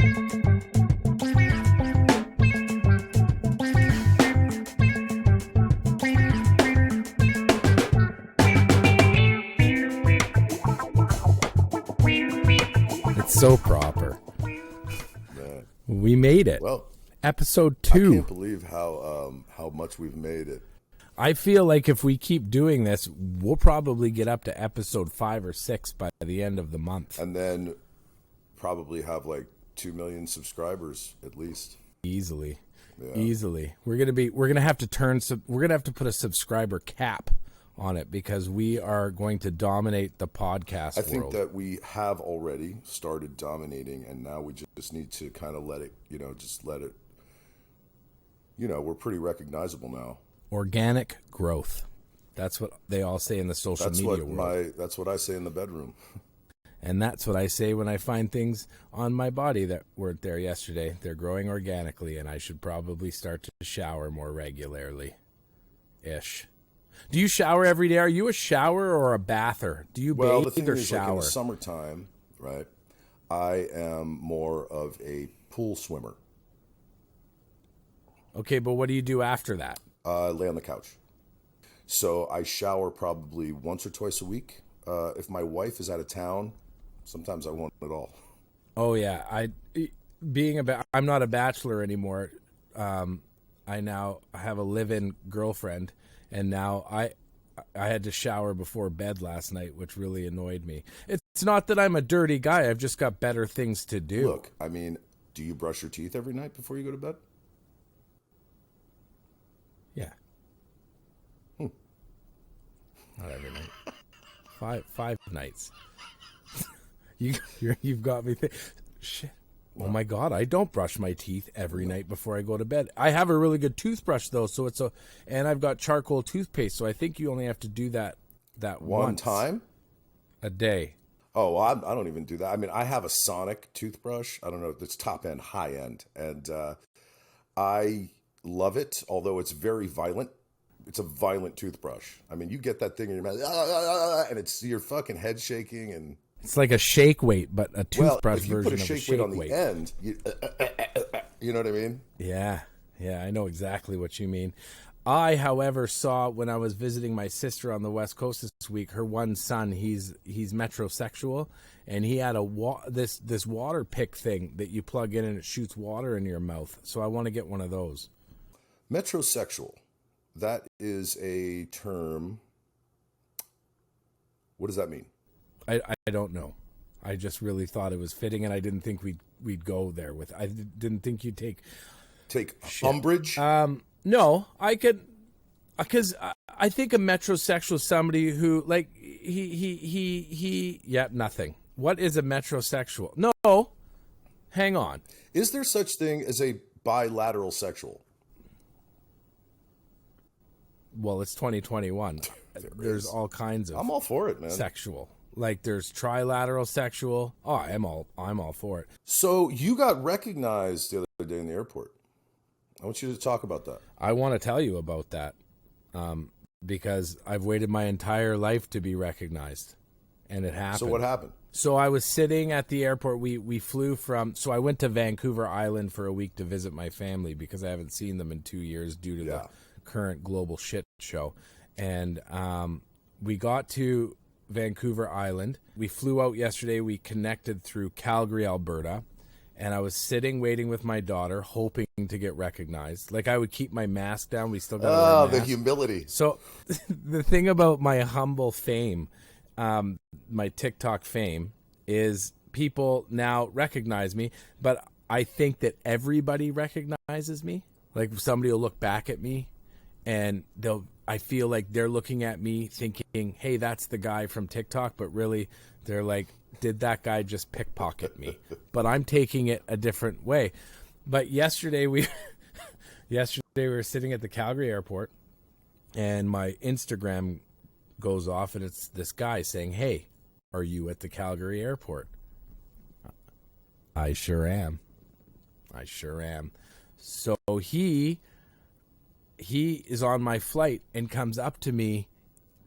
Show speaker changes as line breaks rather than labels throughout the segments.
It's so proper.
Man.
We made it.
Well,
Episode 2.
I can't believe how much we've made it.
I feel like if we keep doing this, we'll probably get up to episode 5 or 6 by the end of the month.
And then probably have like 2 million subscribers at least.
Easily.
Yeah.
Easily. We're gonna have to put a subscriber cap on it because we are going to dominate the podcast
I think
world.
that we have already started dominating, and now we just need to kind of let it, we're pretty recognizable now.
Organic growth. That's what they all say in the social media world.
That's what I say in the bedroom.
And that's what I say when I find things on my body that weren't there yesterday. They're growing organically, and I should probably start to shower more regularly. Ish. Do you shower every day? Are you a shower or a bather? Do you
Well, the
bathe
thing
or
is,
shower?
like in the summertime, right, I am more of a pool swimmer.
Okay, but what do you do after that?
Lay on the couch. So I shower probably once or twice a week. If my wife is out of town, sometimes I won't at all.
Oh yeah, I'm not a bachelor anymore. I now have a live-in girlfriend, and now I had to shower before bed last night, which really annoyed me. It's not that I'm a dirty guy. I've just got better things to do.
Look, I mean, do you brush your teeth every night before you go to bed?
Yeah. Not every night. Five nights. You've got me. Shit. Oh my God! I don't brush my teeth every night before I go to bed. I have a really good toothbrush though, and I've got charcoal toothpaste, so I think you only have to do that
One time
a day.
Oh, I don't even do that. I mean, I have a Sonic toothbrush. I don't know if it's top end, high end, and I love it. Although it's very violent. It's a violent toothbrush. I mean, you get that thing in your mouth, and it's your fucking head shaking and.
It's like a shake weight, but a toothbrush
if you
version
put a
of a
shake weight on
weight.
the end, you know what I mean?
Yeah, I know exactly what you mean. I, however, saw when I was visiting my sister on the West Coast this week, her one son, he's metrosexual, and he had this water pick thing that you plug in and it shoots water into your mouth. So I want to get one of those.
Metrosexual, that is a term. What does that mean?
I don't know. I just really thought it was fitting, and I didn't think we'd go there with. I didn't think you'd take
umbrage.
No, I could, because I think a metrosexual is somebody who like he. Yeah, nothing. What is a metrosexual? No, hang on.
Is there such thing as a bilateral sexual? Well,
it's 2021. There's all kinds of.
I'm all for it, man.
Sexual. Like there's trilateral sexual. Oh, I'm all for it.
So you got recognized the other day in the airport. I want you to talk about that.
I want to tell you about that because I've waited my entire life to be recognized, and it happened.
So what happened?
So I was sitting at the airport. We flew from. So I went to Vancouver Island for a week to visit my family because I haven't seen them in 2 years due to the current global shit show, and we got to Vancouver Island. We flew out yesterday. We connected through Calgary, Alberta, and I was sitting waiting with my daughter, hoping to get recognized. Like I would keep my mask down. We still got to wear a mask.
The humility.
So the thing about my humble fame, my TikTok fame, is people now recognize me, but I think that everybody recognizes me. Like somebody will look back at me and I feel like they're looking at me thinking, hey, that's the guy from TikTok. But really, they're like, did that guy just pickpocket me? But I'm taking it a different way. But yesterday we were sitting at the Calgary airport, and my Instagram goes off, and it's this guy saying, hey, are you at the Calgary airport? I sure am. So he is on my flight and comes up to me,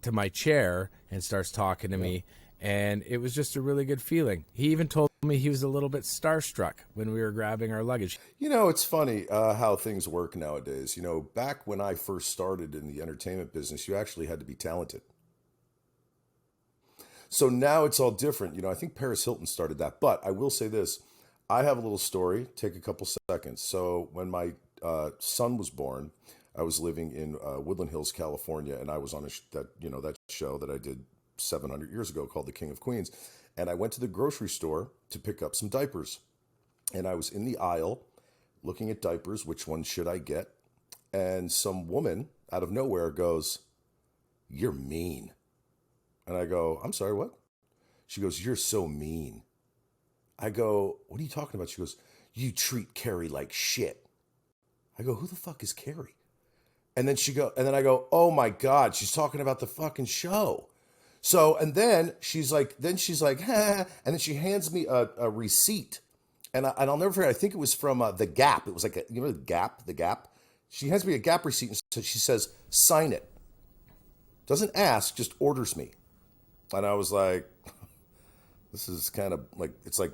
to my chair, and starts talking to me. And it was just a really good feeling. He even told me he was a little bit starstruck when we were grabbing our luggage.
It's funny how things work nowadays. Back when I first started in the entertainment business, you actually had to be talented. So now it's all different. I think Paris Hilton started that. But I will say this. I have a little story. Take a couple seconds. So when my son was born, I was living in Woodland Hills, California, and I was on that show that I did 700 years ago called The King of Queens. And I went to the grocery store to pick up some diapers. And I was in the aisle looking at diapers. Which one should I get? And some woman out of nowhere goes, "You're mean." And I go, "I'm sorry, what?" She goes, "You're so mean." I go, "What are you talking about?" She goes, "You treat Carrie like shit." I go, "Who the fuck is Carrie?" And then I go, "Oh my God, she's talking about the fucking show." So, and then she's like, "Ha," and then she hands me a receipt. And I'll never forget, I think it was from The Gap. It was like, The Gap. She hands me a Gap receipt and so she says, "Sign it." Doesn't ask, just orders me. And I was like, this is kind of like, it's like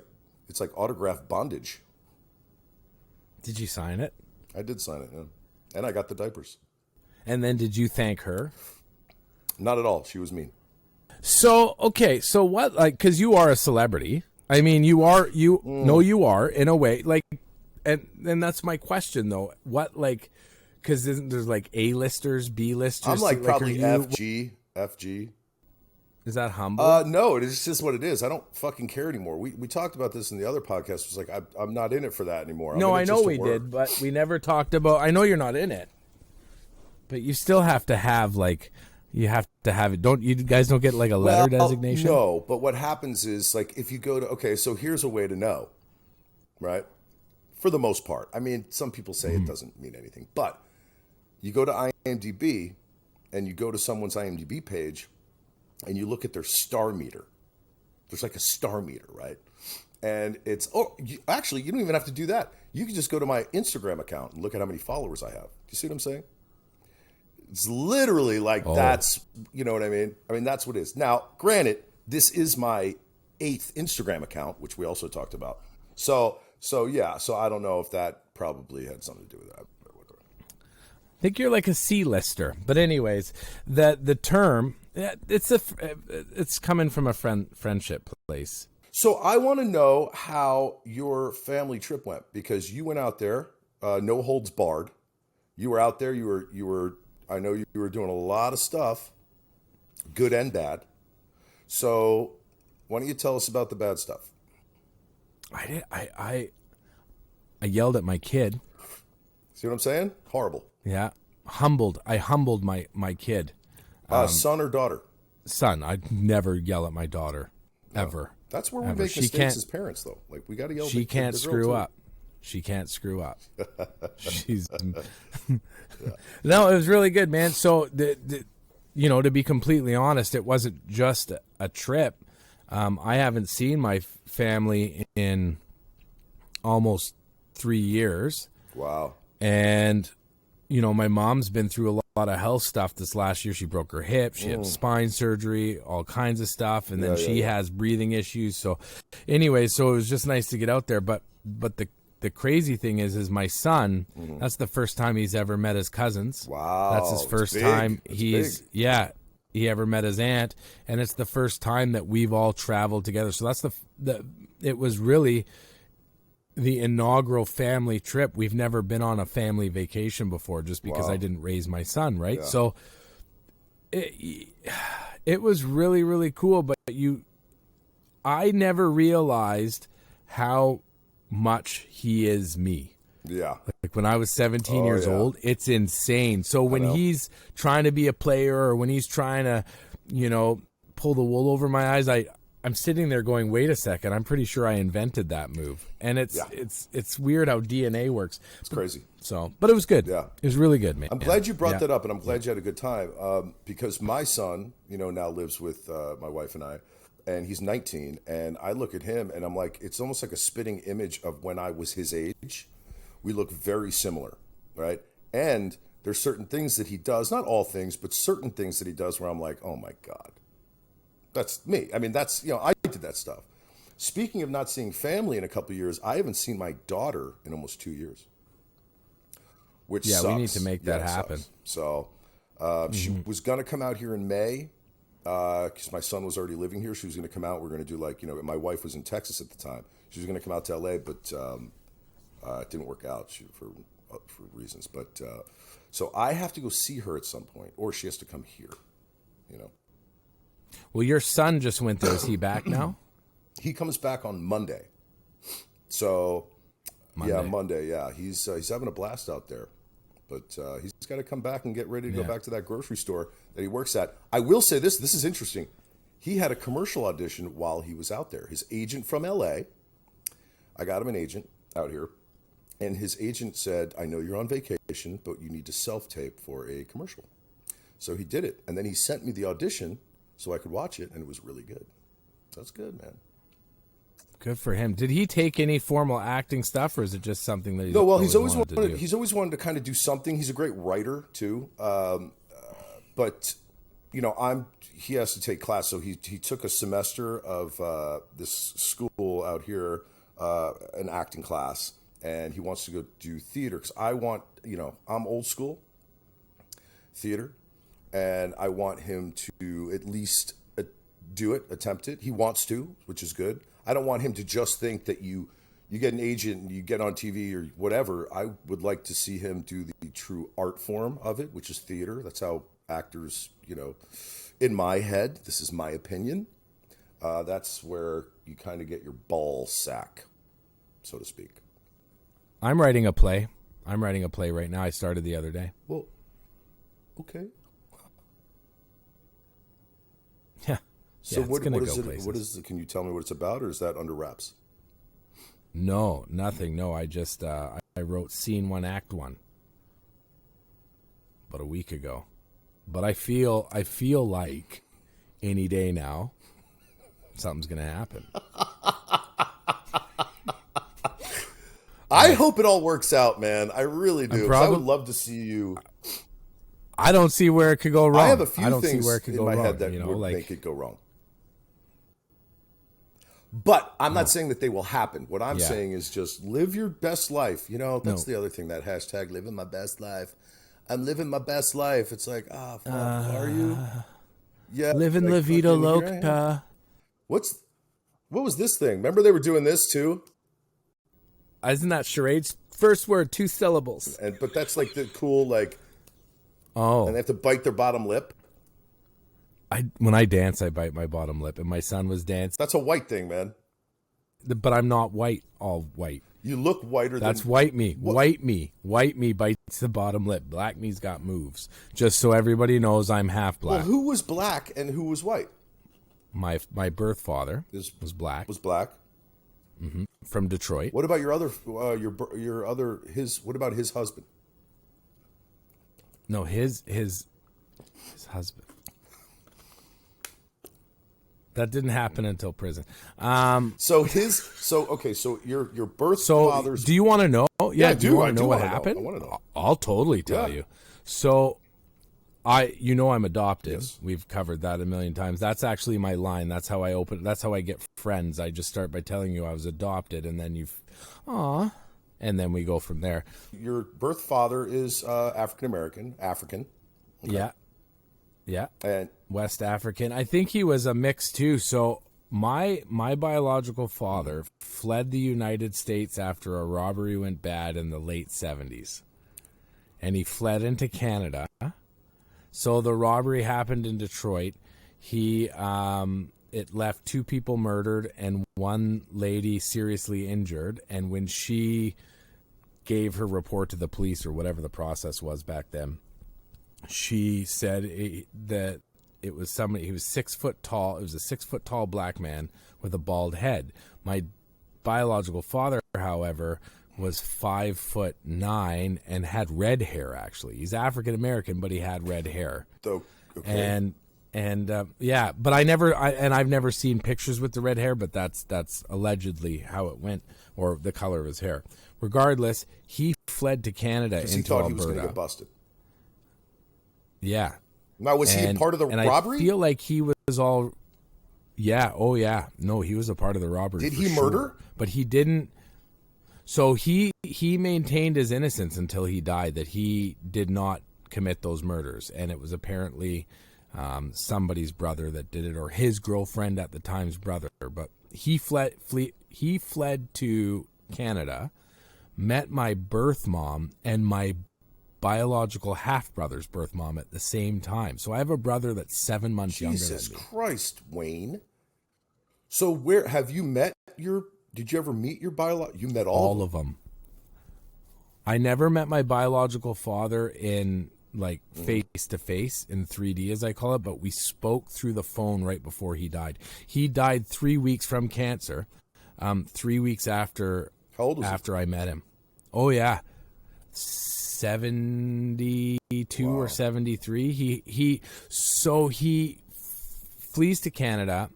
autograph bondage.
Did you sign it?
I did sign it, yeah. And I got the diapers.
And then did you thank her?
Not at all. She was mean.
So, okay. So what, like, cause you are a celebrity. I mean, you are in a way, like, and that's my question though. What, like, cause there's like A-listers, B-listers.
I'm like probably
FG. Is that humble?
No, it is just what it is. I don't fucking care anymore. We talked about this in the other podcast. It was like, I'm not in it for that anymore.
No, I know we did, but we never talked about, I know you're not in it, but you still have to have like, you have to have it. Don't you guys don't get like a letter designation?
No, but what happens is like if you go to, okay, so here's a way to know, right? For the most part. I mean, some people say it doesn't mean anything, but you go to IMDb and you go to someone's IMDb page and you look at their star meter. There's like a star meter, right? And it's, actually, you don't even have to do that. You can just go to my Instagram account and look at how many followers I have. Do you see what I'm saying? It's literally like that's, you know what I mean? I mean, that's what it is. Now, granted, this is my 8th Instagram account, which we also talked about. So yeah, so I don't know if that probably had something to do with that.
I think you're like a C-lister. But anyways, the term, it's coming from a friendship place.
So I want to know how your family trip went because you went out there, no holds barred. You were out there. You were. I know you were doing a lot of stuff, good and bad. Why don't you tell us about the bad stuff?
I yelled at my kid.
See what I'm saying? Horrible.
Yeah. I humbled my kid.
Son or daughter?
Son. I'd never yell at my daughter. Ever.
That's where we make mistakes as parents, though. Like, we got to yell at
She can't screw up. She can't screw up. She's... No, it was really good, man. So, to be completely honest, it wasn't just a trip. I haven't seen my family in almost 3 years.
Wow.
And, my mom's been through a lot of health stuff this last year. She broke her hip. She had spine surgery, all kinds of stuff. And then she has breathing issues. So anyway, so it was just nice to get out there. But the crazy thing is my son, that's the first time he's ever met his cousins.
Wow.
That's his first time he ever met his aunt. And it's the first time that we've all traveled together. So that's it was really the inaugural family trip. We've never been on a family vacation before just because I didn't raise my son, right? Yeah. So it was really, really cool. But I never realized how much he is me.
Yeah.
Like when I was 17 years old, it's insane. So when he's trying to be a player or when he's trying to, pull the wool over my eyes, I'm sitting there going, wait a second, I'm pretty sure I invented that move. And it's weird how DNA works.
It's crazy.
So, but it was good.
Yeah.
It was really good, man.
I'm glad you brought that up, and I'm glad you had a good time because my son, now lives with my wife and I, and he's 19, and I look at him, and I'm like, it's almost like a spitting image of when I was his age. We look very similar, right? And there's certain things that he does, not all things, but certain things that he does where I'm like, oh my God. That's me. I mean, that's, I did that stuff. Speaking of not seeing family in a couple of years, I haven't seen my daughter in almost 2 years, which sucks.
We need to make that happen.
Sucks. So she was going to come out here in May because my son was already living here. She was going to come out. We're going to do my wife was in Texas at the time. She was going to come out to LA, but it didn't work out for reasons. But so I have to go see her at some point, or she has to come here,
Well, your son just went there. Is he back now?
He comes back on Monday. So, Monday. Yeah, he's having a blast out there. But he's got to come back and get ready to go back to that grocery store that he works at. I will say this. This is interesting. He had a commercial audition while he was out there. His agent from L.A., I got him an agent out here, and his agent said, I know you're on vacation, but you need to self-tape for a commercial. So he did it. And then he sent me the audition so I could watch it, and it was really good. That's good, man.
Good for him. Did he take any formal acting stuff, or is it just something that
he's always wanted to do? He's always wanted to kind of do something. He's a great writer too, but he has to take class. So he took a semester of this school out here, an acting class, and he wants to go do theater because I'm old school theater, and I want him to at least attempt it. He wants to, which is good. I don't want him to just think that you get an agent and you get on TV or whatever. I would like to see him do the true art form of it, which is theater. That's how actors, in my head, this is my opinion. That's where you kind of get your ball sack, so to speak.
I'm writing a play. Right now. I started the other day.
Well, okay.
Yeah.
So what is it? What is it? Can you tell me what it's about, or is that under wraps?
No, nothing. No, I just I wrote Scene 1, Act 1 about a week ago, but I feel like any day now something's gonna happen.
I hope it all works out, man. I really do. I would love to see you.
I don't see where it could go wrong.
I have a few things in my head that would make it go wrong. But I'm not saying that they will happen. What I'm saying is just live your best life. That's the other thing, that hashtag, living my best life. I'm living my best life. It's like, fuck, are you? Yeah.
Living La Vida Loca.
What was this thing? Remember they were doing this too?
Isn't that charades? First word, 2 syllables.
But that's like the cool,
oh.
And they have to bite their bottom lip.
When I dance, I bite my bottom lip, and my son was dancing.
That's a white thing, man.
But I'm not white, all white.
You look whiter than...
That's white me. What? White me bites the bottom lip. Black me's got moves. Just so everybody knows I'm half black.
Well, who was black and who was white?
My birth father was black.
Was black?
Mm-hmm. From Detroit.
What about your other what about his husband?
No, his husband. That didn't happen until prison.
So your birth father's...
Do you want to know? Yeah, do you want to know what happened?
I want to know.
I'll totally tell you. So, I'm adopted.
Yes.
We've covered that a million times. That's actually my line. That's how I open. That's how I get friends. I just start by telling you I was adopted, and then and then we go from there.
Your birth father is African. Okay.
Yeah.
And
West African. I think he was a mix too. So my biological father fled the United States after a robbery went bad in the late 70s. And he fled into Canada. So the robbery happened in Detroit. It left 2 people murdered and 1 lady seriously injured. And when she gave her report to the police, or whatever the process was back then, she said that it was somebody. He was 6 foot tall. It was a 6 foot tall black man with a bald head. My biological father, however, was 5'9" and had red hair. Actually, he's African American, but he had red hair.
So, okay.
But I've never seen pictures with the red hair, but that's allegedly how it went, or the color of his hair. Regardless, he fled to Canada into
he thought
Alberta.
He was going to get busted.
Yeah.
Now, was he a part of the robbery?
I feel like he was all... Yeah. Oh, yeah. No, he was a part of the robbery.
Did
for
he
sure.
murder?
But he didn't. So he maintained his innocence until he died, that he did not commit those murders, and it was apparently somebody's brother that did it, or his girlfriend at the time's brother. But he fled to Canada, met my birth mom and my biological half brother's birth mom at the same time. So I have a brother that's 7 months younger than me.
Jesus Christ, Wayne. So where have you met your? Did you ever meet your biological? You met all
of them. I never met my biological father in like face to face in 3D, as I call it, but we spoke through the phone right before he died. He died 3 weeks from cancer. 3 weeks after.
How old was
after I met him? Oh yeah, 72 or 73. He flees to Canada.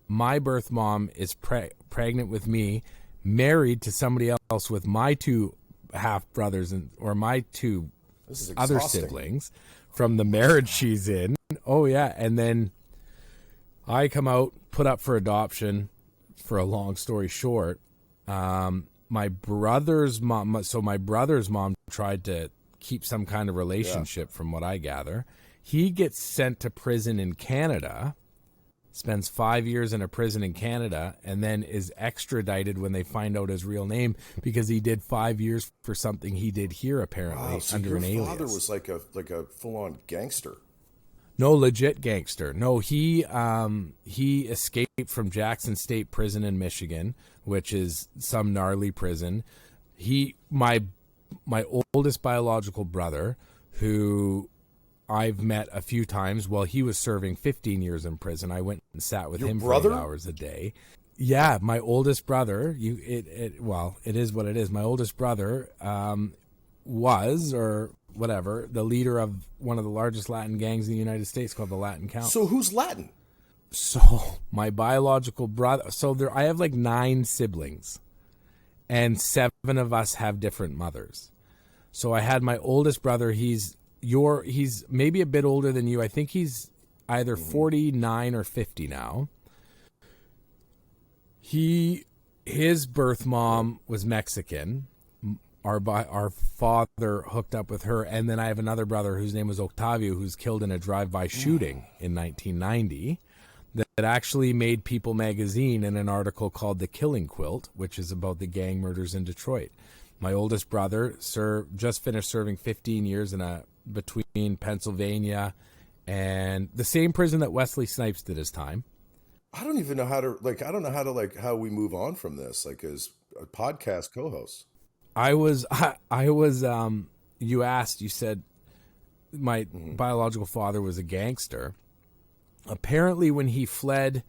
My birth mom is pregnant with me, married to somebody else with my two half brothers or my two other siblings from the marriage she's in. Oh yeah, and then I come out, put up for adoption. For a long story short, my brother's mom. So my brother's mom tried to keep some kind of relationship, from what I gather. He gets sent to prison in Canada. Spends 5 years in a prison in Canada, and then is extradited when they find out his real name, because he did 5 years for something he did here, apparently,
so
under an alias.
Your father was like a full-on gangster.
No, legit gangster. No, he escaped from Jackson State Prison in Michigan, which is some gnarly prison. My oldest biological brother, who I've met a few times while he was serving 15 years in prison. I went and sat with him for 8 hours a day. Yeah, my oldest brother. It is what it is. My oldest brother was, or whatever, the leader of one of the largest Latin gangs in the United States, called the Latin Count.
So who's Latin?
So my biological brother. So I have like 9 siblings, and 7 of us have different mothers. So I had my oldest brother. He's maybe a bit older than you. I think he's either 49 or 50 now. His birth mom was Mexican. Our father hooked up with her, and then I have another brother whose name was Octavio, who's killed in a drive-by shooting in 1990 that actually made People magazine in an article called "The Killing Quilt," which is about the gang murders in Detroit. My oldest brother just finished serving 15 years between Pennsylvania and the same prison that Wesley Snipes did his time.
I don't even know how to how we move on from this, like, as a podcast co-host.
You said my biological father was a gangster. Apparently when he fled,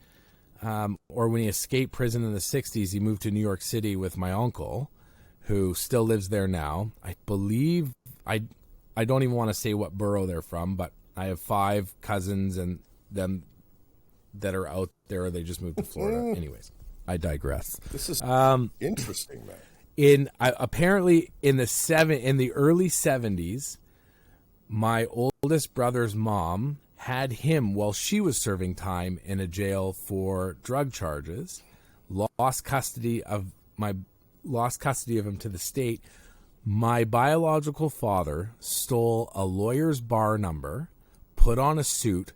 or when he escaped prison in the 60s, he moved to New York City with my uncle, who still lives there now. I believe, I don't even want to say what borough they're from, but I have 5 cousins and them that are out there. They just moved to Florida. Anyways, I digress.
This is interesting, man.
Apparently in the early 70s, my oldest brother's mom had him while she was serving time in a jail for drug charges, lost custody of him to the state. My biological father stole a lawyer's bar number, put on a suit,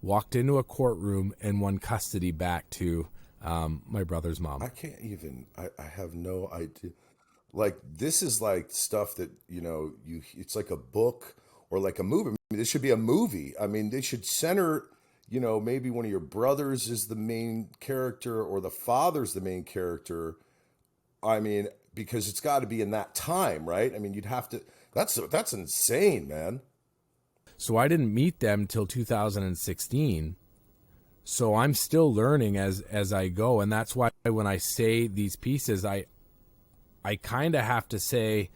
walked into a courtroom, and won custody back to my brother's mom.
I have no idea. Like, this is like stuff that, it's like a book or like a movie. I mean, this should be a movie. I mean, they should center, maybe one of your brothers is the main character, or the father's the main character. I mean, because it's got to be in that time, right? I mean, you'd have to, that's insane, man.
So I didn't meet them till 2016. So I'm still learning as I go. And that's why when I say these pieces, I kind of have to say,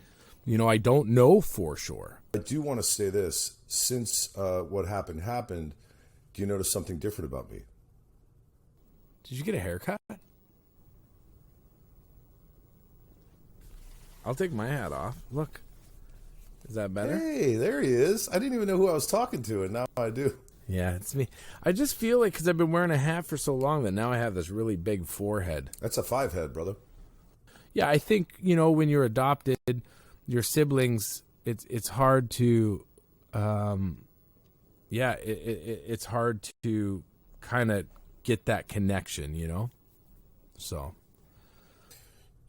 I don't know for sure.
I do want to say this. Since what happened, do you notice something different about me?
Did you get a haircut? I'll take my hat off. Look. Is that better?
Hey, there he is. I didn't even know who I was talking to, and now I do.
Yeah, it's me. I just feel like because I've been wearing a hat for so long that now I have this really big forehead.
That's a 5 head, brother.
Yeah, I think, when you're adopted, your siblings, it's hard to, it's hard to kind of get that connection, So.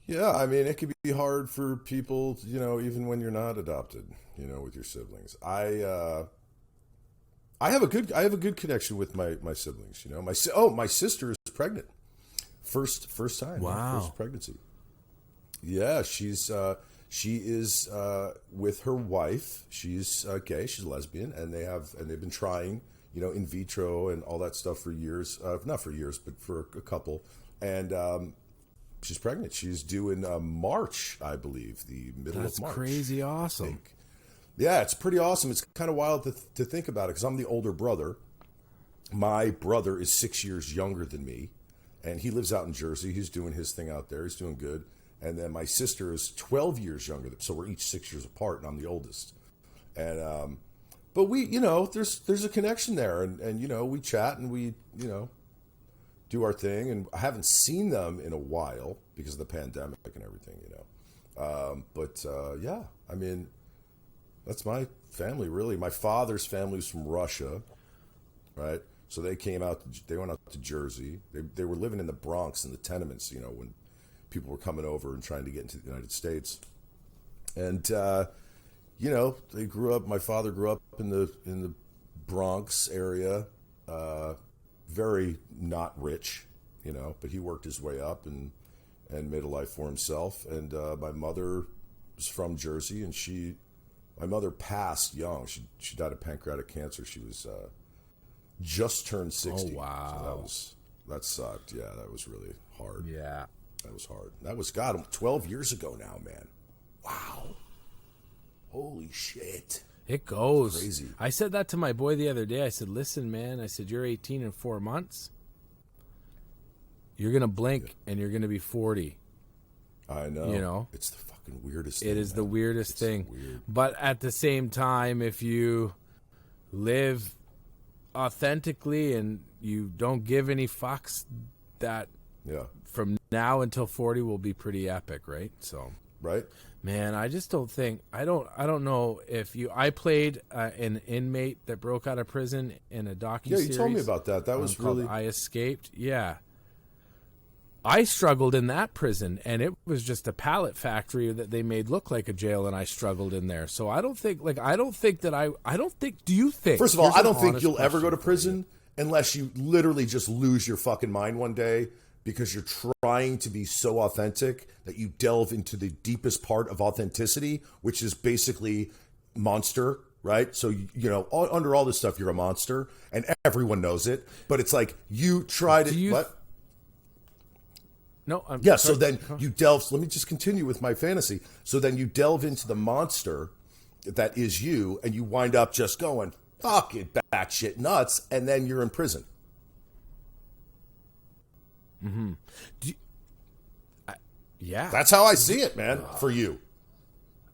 Yeah, I mean, it can be hard for people, even when you're not adopted, with your siblings. I have a good connection with my siblings. My sister is pregnant, first time, first pregnancy. Yeah, she is with her wife. She's gay, she's lesbian, and they've been trying, in vitro and all that stuff for years. Not for years, but for a couple, and she's pregnant. She's due in March, I believe, the middle of March.
That's crazy awesome.
Yeah, it's pretty awesome. It's kind of wild to think about it because I'm the older brother. My brother is 6 years younger than me, and he lives out in Jersey. He's doing his thing out there. He's doing good. And then my sister is 12 years younger than me, so we're each 6 years apart, and I'm the oldest. And but we, there's a connection there, and we chat and we, do our thing. And I haven't seen them in a while because of the pandemic and everything, yeah, I mean. That's my family, really. My father's family was from Russia, right? So they went out to Jersey. They were living in the Bronx in the tenements, when people were coming over and trying to get into the United States. And, they grew up, my father grew up in the Bronx area, very not rich, but he worked his way up and made a life for himself. And my mother was from Jersey, and my mother passed young. She died of pancreatic cancer. She was just turned 60.
Oh, wow.
So that sucked. Yeah, that was really hard.
Yeah.
That was hard. That was, 12 years ago now, man. Wow. Holy shit.
It goes.
Crazy.
I said that to my boy the other day. I said, listen, man, you're 18 in 4 months. You're going to blink and you're going to be 40.
I know. It's the fucking weirdest thing.
It is the weirdest thing.
Weird.
But at the same time, if you live authentically and you don't give any fucks, that from now until 40 will be pretty epic, right? So,
right?
Man, I just don't think I don't know if I played an inmate that broke out of prison in a docuseries.
Yeah, you told me about that. That was really
I Escaped. Yeah. I struggled in that prison, and it was just a pallet factory that they made look like a jail, and I struggled in there. So I don't think do you think?
First of all, I don't think you'll ever go to prison unless you literally just lose your fucking mind one day because you're trying to be so authentic that you delve into the deepest part of authenticity, which is basically monster, right? So, under all this stuff, you're a monster, and everyone knows it, but it's like you try to... What?
No,
so then you delve. Let me just continue with my fantasy. So then you delve into the monster that is you, and you wind up just going fucking batshit nuts, and then you're in prison.
Mm-hmm. Yeah,
that's how I see it, man. For you,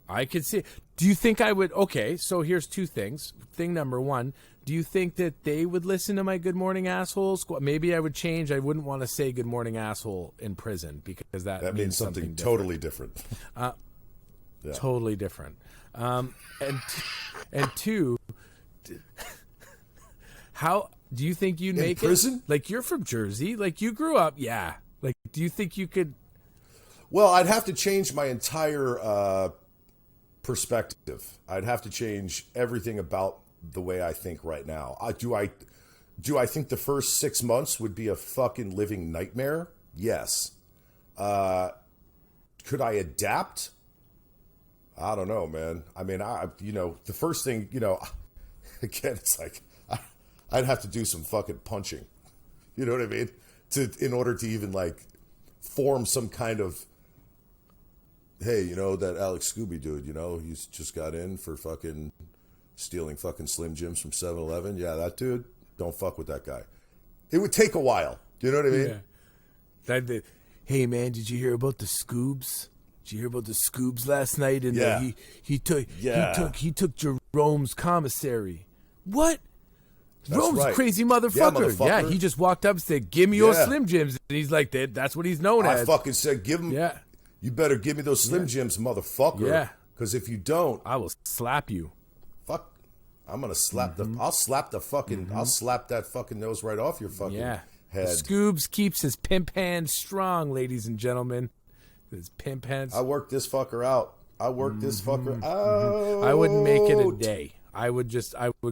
I could see it. Do you think I would? Okay, so here's two things. Thing number one. Do you think that they would listen to my Good Morning Assholes? Maybe I would change. I wouldn't want to say Good Morning Asshole in prison because that
means something totally different.
Totally different. And two, how do you think you'd make
prison?
Like, you're from Jersey. Like, you grew up. Yeah. Like, do you think you could?
Well, I'd have to change my entire perspective. I'd have to change everything about the way I think right now. Do I think the first 6 months would be a fucking living nightmare? Yes. Could I adapt? I don't know, man. I mean, the first thing, again, it's like I'd have to do some fucking punching. You know what I mean? In order to even like form some kind of, hey, that Alex Skuby dude, he's just got in for fucking stealing fucking Slim Jims from 7-Eleven. Yeah, that dude, don't fuck with that guy. It would take a while. Do you know what I mean?
Yeah. Hey, man, did you hear about the Scoobs? Did you hear about the Scoobs last night? And he took Jerome's commissary. What? Rome's
right.
a crazy
Yeah,
motherfucker.
motherfucker.
Yeah, he just walked up and said, "Give me your Slim Jims," and he's like, "That's what he's known as."
I fucking said, give him.
Yeah.
You better give me those Slim Jims, motherfucker.
Yeah.
Because if you don't,
I will slap you.
fuck, I'm gonna slap I'll slap the fucking. I'll slap that fucking nose right off your fucking head.
Scoobs keeps his pimp hand strong, ladies and gentlemen. His pimp hands.
I worked this fucker out. I worked this fucker out.
I wouldn't make it a day. I would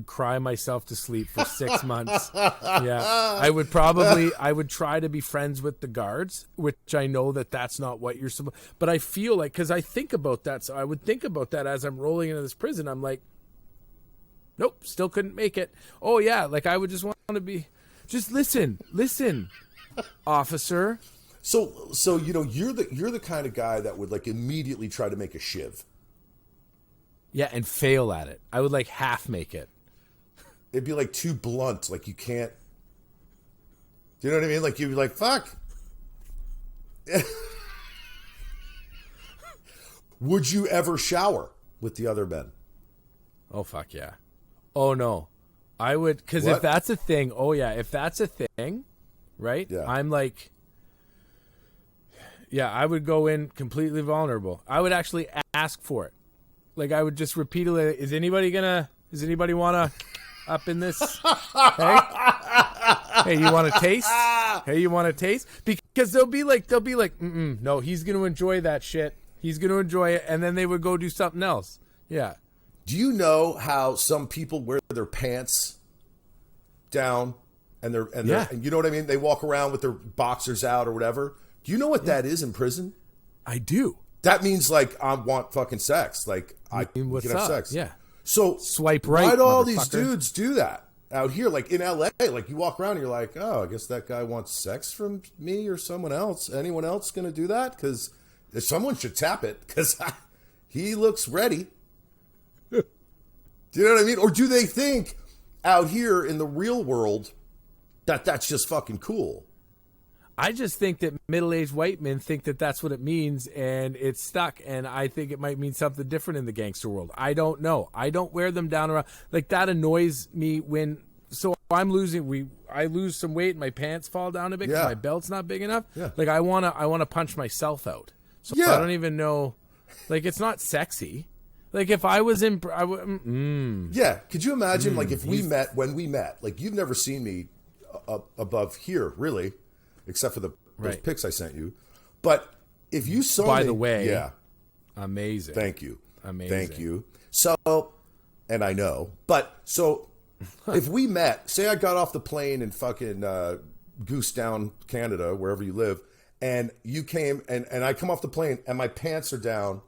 cry myself to sleep for 6 months. Yeah. I would try to be friends with the guards, which I know that's not what you're supposed, but I feel like, cause I think about that. So I would think about that as I'm rolling into this prison. I'm like, nope, still couldn't make it. Oh yeah. Like I would just want to be, just listen, officer.
So you're the kind of guy that would like immediately try to make a shiv.
Yeah, and fail at it. I would like half make it.
It'd be like too blunt, like you can't. Do you know what I mean? Like you'd be like, "Fuck." Would you ever shower with the other men?
Oh fuck yeah. Oh no. I would, because if that's a thing, if that's a thing, right?
Yeah.
I'm like, yeah, I would go in completely vulnerable. I would actually ask for it. Like I would just repeatedly, is anybody wanna up in this? Hey, you want to taste? Hey, you want to taste? Because they'll be like, no, he's gonna enjoy that shit. He's gonna enjoy it, and then they would go do something else. Yeah.
Do you know how some people wear their pants down and and you know what I mean? They walk around with their boxers out or whatever. Do you know what that is in prison?
I do.
That means like I want fucking sex. Like I can have sex.
Yeah.
So
swipe right.
Why do all these dudes do that out here? Like in LA, like you walk around and you're like, oh, I guess that guy wants sex from me or someone else. Anyone else going to do that? Because someone should tap it because he looks ready. Do you know what I mean? Or do they think out here in the real world that that's just fucking cool?
I just think that middle-aged white men think that that's what it means, and it's stuck. And I think it might mean something different in the gangster world. I don't know. I don't wear them down around. Like that annoys me when. So I'm losing. I lose some weight, and my pants fall down a bit because my belt's not big enough. Yeah. Like I wanna punch myself out. So I don't even know. Like it's not sexy. Like if I was in,
yeah. Could you imagine like if when we met, like you've never seen me above here really. Except for those pics I sent you. But if you saw
By
me...
the way...
Yeah.
Amazing.
Thank you.
Amazing.
Thank you. So, and I know. But, so, if we met... Say I got off the plane in fucking Goose Down, Canada, wherever you live, and you came, and I come off the plane, and my pants are down,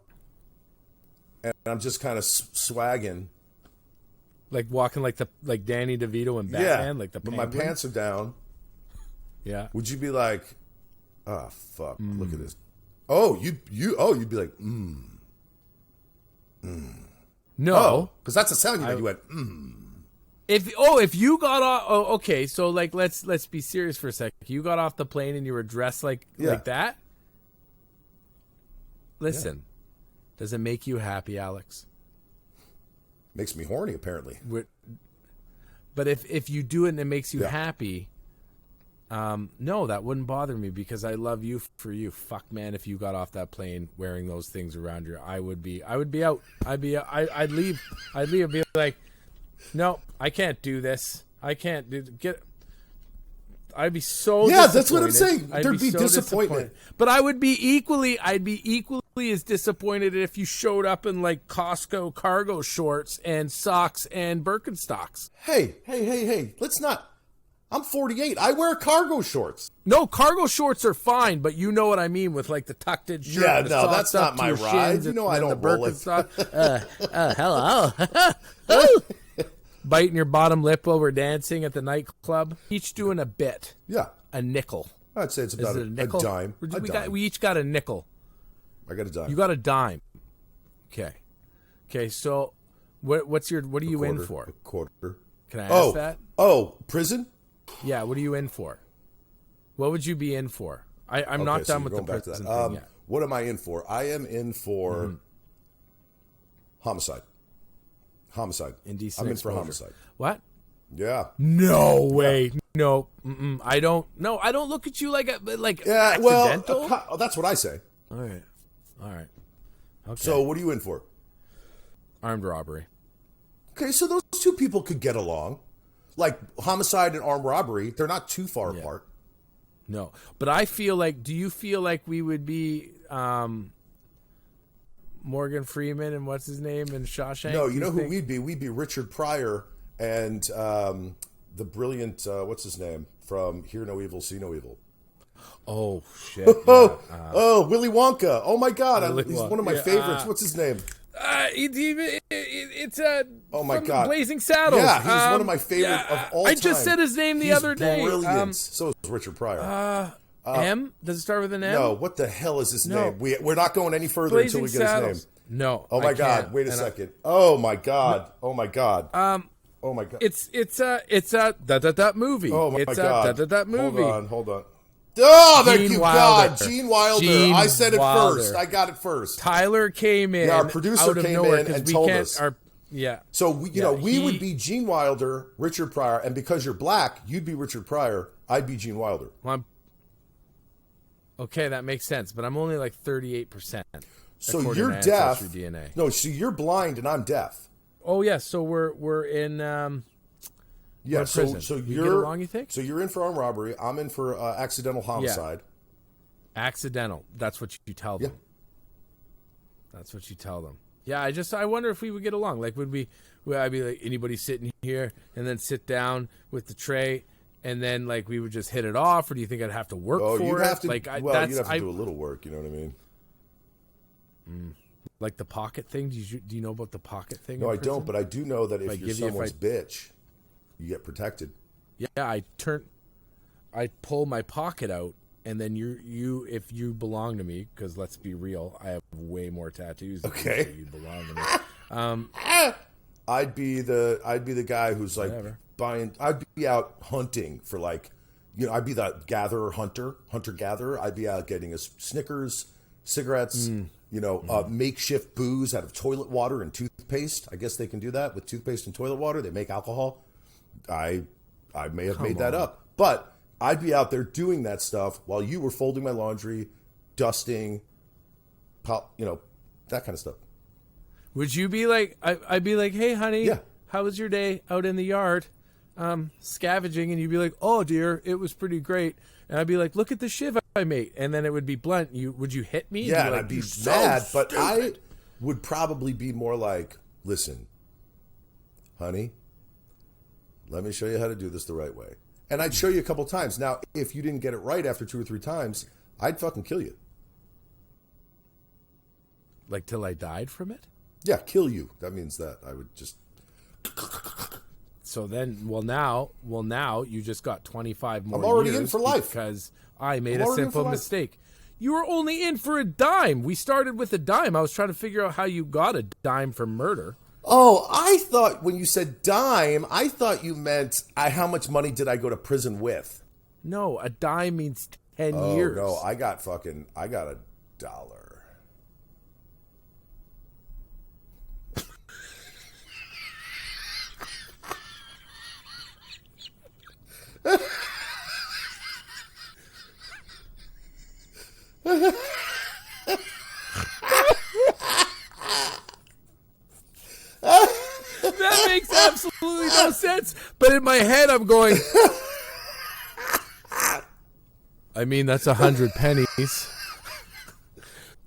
and I'm just kind of swagging.
Like walking like Danny DeVito and Batman? Like the penguin?
But my pants are down.
Yeah.
Would you be like, oh fuck, look at this. Oh, you'd be like,
No.
Because that's the sound you made. You went,
If you got off, okay, so like let's be serious for a second. You got off the plane and you were dressed like that. Listen, does it make you happy, Alex?
Makes me horny, apparently.
But if you do it and it makes you happy, no, that wouldn't bother me because I love you for you. Fuck, man, if you got off that plane wearing those things around you, I would be out. I'd leave. I'd be like, no, I can't do this. I can't I'd be so disappointed.
That's what I'm saying. There'd be disappointment.
But I'd be equally as disappointed if you showed up in like Costco cargo shorts and socks and Birkenstocks.
Hey, let's not. I'm 48. I wear cargo shorts.
No, cargo shorts are fine, but you know what I mean with like the tucked in shirt.
Yeah, no, that's not my ride. You know I don't roll it.
Hello. Biting your bottom lip while we're dancing at the nightclub. Each doing a bit.
Yeah.
A nickel.
I'd say it's about a dime.
We each got a nickel.
I got a dime.
You got a dime. Okay, so what are you in for?
A quarter.
Can I ask that?
Oh, prison?
Yeah, what are you in for? What would you be in for? I'm not done with the prison thing yet.
What am I in for? I am in for homicide. Homicide.
Indecent
I'm in
exposure.
for homicide.
What?
Yeah.
No way. No. I don't. No, I don't look at you like
Yeah.
accidental.
Well, that's what I say.
All right. Okay.
So what are you in for?
Armed robbery.
Okay, so those two people could get along. Like homicide and armed robbery, they're not too far apart.
No, but I feel like. Do you feel like we would be Morgan Freeman and what's his name in Shawshank?
No, you know who we'd be? We'd be Richard Pryor and the brilliant what's his name from Hear No Evil, See No Evil.
Oh shit!
Willy Wonka. Oh my God, he's one of my favorites. What's his name?
It's
oh my
from
God,
Blazing Saddles.
Yeah, he's one of my favorite of all time.
I just said his name the other day.
Brilliant. So is Richard Pryor.
M? Does it start with an M?
No. What the hell is his name? We're not going any further
Blazing
until we get
Saddles.
his name.
No.
Oh my God! Wait a second. Oh my God! Oh my God! Oh my God!
It's that movie.
Oh my God!
That movie.
Hold on. Oh, thank
Gene
you,
Wilder.
God. Gene Wilder. I said it first. I got it first.
Tyler came in.
Yeah, our producer
out of
came
nowhere
in and told us. So we would be Gene Wilder, Richard Pryor, and because you're black, you'd be Richard Pryor. I'd be Gene Wilder.
Well, okay, that makes sense, but I'm only like 38%.
So you're deaf.
DNA.
No, so you're blind and I'm deaf.
Oh yeah, so we're in.
Yeah, so
you're get along, you think?
So you're in for armed robbery. I'm in for accidental homicide.
Yeah. Accidental. That's what you tell them. Yeah. That's what you tell them. Yeah, I wonder if we would get along. Like, would I'd be like, anybody sitting here and then sit down with the tray and then like we would just hit it off, or do you think I'd have to work for
you'd
it?
have to,
like,
you'd have to do a little work. You know what I mean?
Like the pocket thing. Do you know about the pocket thing?
No, I don't. But I do know that if you're someone's
if
bitch, you get protected.
Yeah, I pull my pocket out, and then you if you belong to me, because let's be real, I have way more tattoos than
okay.
You belong to me.
I'd be the guy who's like
Whatever.
I'd be out hunting for like, I'd be that hunter-gatherer. I'd be out getting us Snickers, cigarettes, makeshift booze out of toilet water and toothpaste. I guess they can do that with toothpaste and toilet water. They make alcohol. I may have made that up, but I'd be out there doing that stuff while you were folding my laundry, dusting, that kind of stuff.
Would you be like, I'd be like, hey, honey, how was your day out in the yard scavenging? And you'd be like, oh, dear, it was pretty great. And I'd be like, look at the shiv I made. And then it would be blunt. Would you hit me?
Yeah, and
like,
I'd be mad, but I would probably be more like, listen, honey, let me show you how to do this the right way. And I'd show you a couple times. Now, if you didn't get it right after 2 or 3 times, I'd fucking kill you.
Like till I died from it?
Yeah, kill you. That means that I would just...
So then, now you just got 25 more years.
I'm already in for life.
Because I made a simple mistake. You were only in for a dime. We started with a dime. I was trying to figure out how you got a dime for murder.
Oh, I thought when you said dime, I thought you meant how much money did I go to prison with?
No, a dime means 10 years.
No, I got $1.
That makes absolutely no sense. But in my head, I'm going, I mean, that's 100 pennies.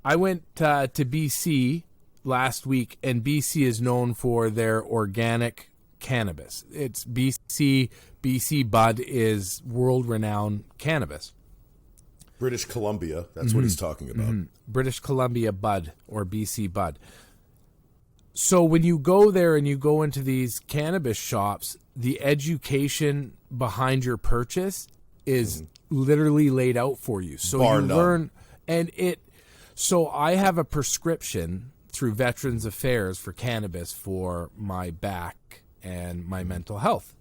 I went to BC last week, and BC is known for their organic cannabis. It's BC Bud is world-renowned cannabis.
British Columbia, that's what he's talking about.
British Columbia Bud, or BC Bud. So when you go there and you go into these cannabis shops, the education behind your purchase is literally laid out for you. So
Bar
you
none.
learn, so I have a prescription through Veterans Affairs for cannabis for my back and my mental health.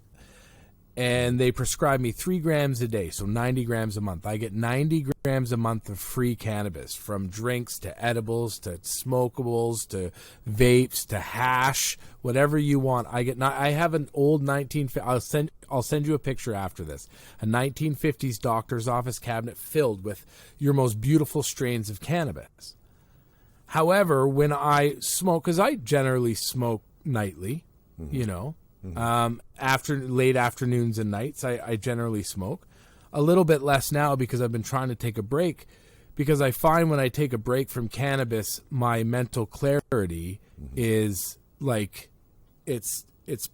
and they prescribe me 3 grams a day, so 90 grams a month. I get 90 grams a month of free cannabis, from drinks to edibles to smokables to vapes to hash, whatever you want. I have an old I'll send you a picture after this. A 1950s doctor's office cabinet filled with your most beautiful strains of cannabis. However, when I smoke, because I generally smoke nightly, you know, after late afternoons and nights, I generally smoke. A little bit less now because I've been trying to take a break, because I find when I take a break from cannabis, my mental clarity is like, it's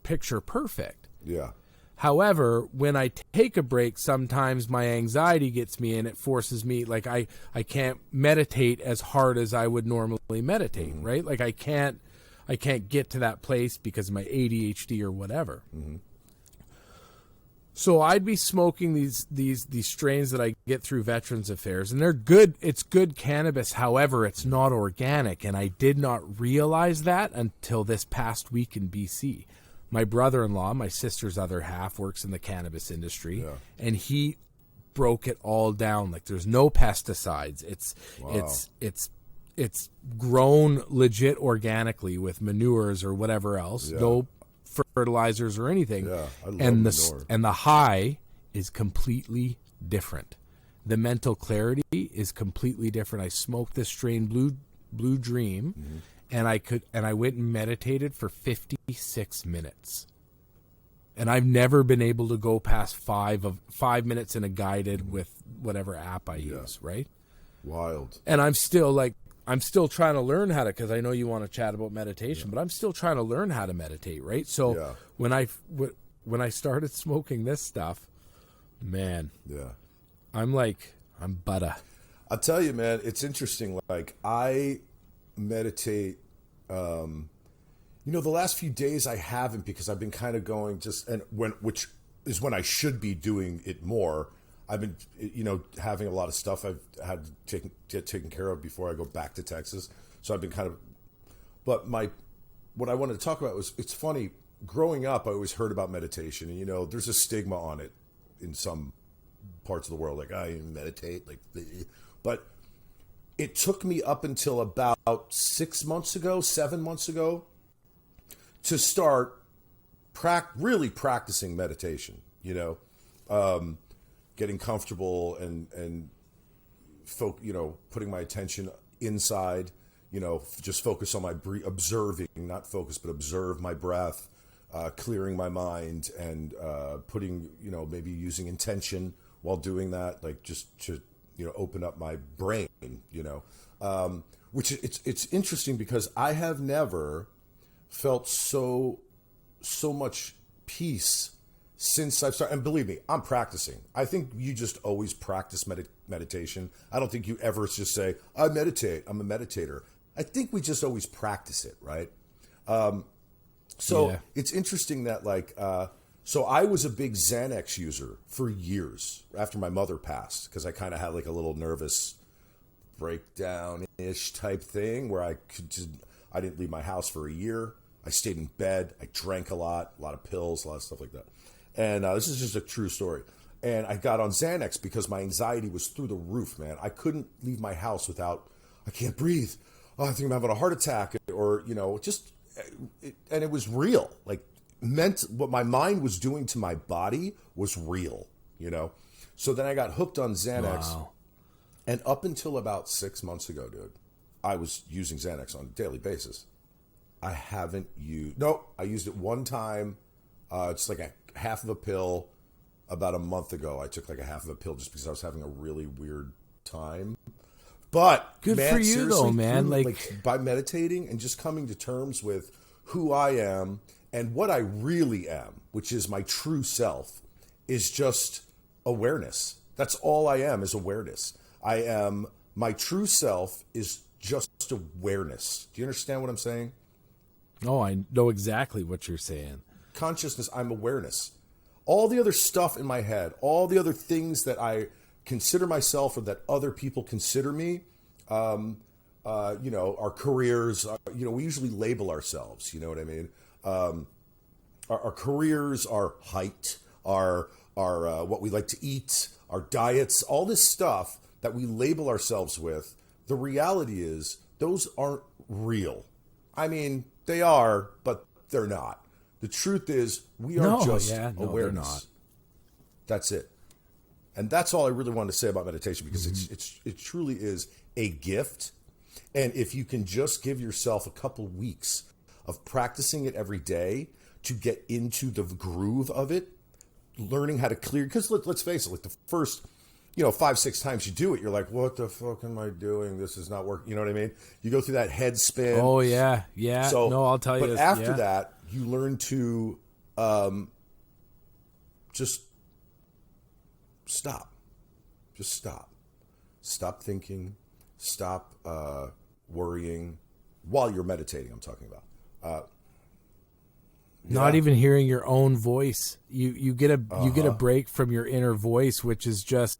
picture perfect.
Yeah.
However, when I take a break, sometimes my anxiety gets me and it forces me, like I can't meditate as hard as I would normally meditate, right? Like I can't get to that place because of my ADHD or whatever. So I'd be smoking these strains that I get through Veterans Affairs, and they're good. It's good cannabis. However, it's not organic, and I did not realize that until this past week in BC. My brother-in-law, my sister's other half, works in the cannabis industry, and he broke it all down. Like, there's no pesticides. It's grown legit organically with manures or whatever else. No fertilizers or anything.
Yeah, I love
manure. And the high is completely different. The mental clarity is completely different. I smoked this strain Blue Dream. And I went and meditated for 56 minutes. And I've never been able to go past 5 minutes in a guided with whatever app I use, right?
Wild.
And I'm still trying to learn how to, because I know you want to chat about meditation, but I'm still trying to learn how to meditate, right? So when I started smoking this stuff, man, I'm butter.
I'll tell you, man, it's interesting. Like, I meditate, the last few days I haven't, because I've been kind of going which is when I should be doing it more. I've been, having a lot of stuff I've had to get taken care of before I go back to Texas. So I've been but what I wanted to talk about was, it's funny, growing up, I always heard about meditation, and, there's a stigma on it in some parts of the world. Like, I meditate, but it took me up until about 7 months ago, to start really practicing meditation, getting comfortable and putting my attention inside, just focus on my observing, not focus, but observe my breath, clearing my mind, and putting, maybe using intention while doing that, like just to, open up my brain, which it's interesting, because I have never felt so much peace since I've started. And believe me, I'm practicing. I think you just always practice meditation. I don't think you ever just say, I meditate, I'm a meditator. I think we just always practice it, right? It's interesting that so I was a big Xanax user for years after my mother passed, because I kind of had like a little nervous breakdown-ish type thing where I didn't leave my house for a year. I stayed in bed. I drank a lot of pills, a lot of stuff like that. And this is just a true story. And I got on Xanax because my anxiety was through the roof, man. I couldn't leave my house without, I can't breathe. Oh, I think I'm having a heart attack, or, and it was real. Like, meant what my mind was doing to my body was real, So then I got hooked on Xanax.
Wow.
And up until about 6 months ago, dude, I was using Xanax on a daily basis. I used it one time. It's like a half of a pill. About a month ago, I took like a half of a pill just because I was having a really weird time. But
good for you, though, man.
Like, by meditating and just coming to terms with who I am and what I really am, which is my true self, is just awareness. That's all I am, is awareness. My true self is just awareness. Do you understand what I'm saying?
Oh, I know exactly what you're saying.
Consciousness, I'm awareness. All the other stuff in my head, all the other things that I consider myself or that other people consider me, our careers, we usually label ourselves, you know what I mean? Our careers, our height, our what we like to eat, our diets, all this stuff that we label ourselves with. The reality is those aren't real. I mean, they are, but they're not. The truth is we are just awareness.
They're not.
That's it. And that's all I really wanted to say about meditation, because it truly is a gift. And if you can just give yourself a couple weeks of practicing it every day to get into the groove of it, learning how to clear, because let's face it, like the first 5-6 times you do it, you're like, what the fuck am I doing? This is not working. You know what I mean? You go through that head spin.
Oh, yeah. So, no, I'll tell you.
But after that, you learn to just stop. Just stop. Stop thinking. Stop worrying while you're meditating, I'm talking about.
Not even hearing your own voice. You get a break from your inner voice, which is just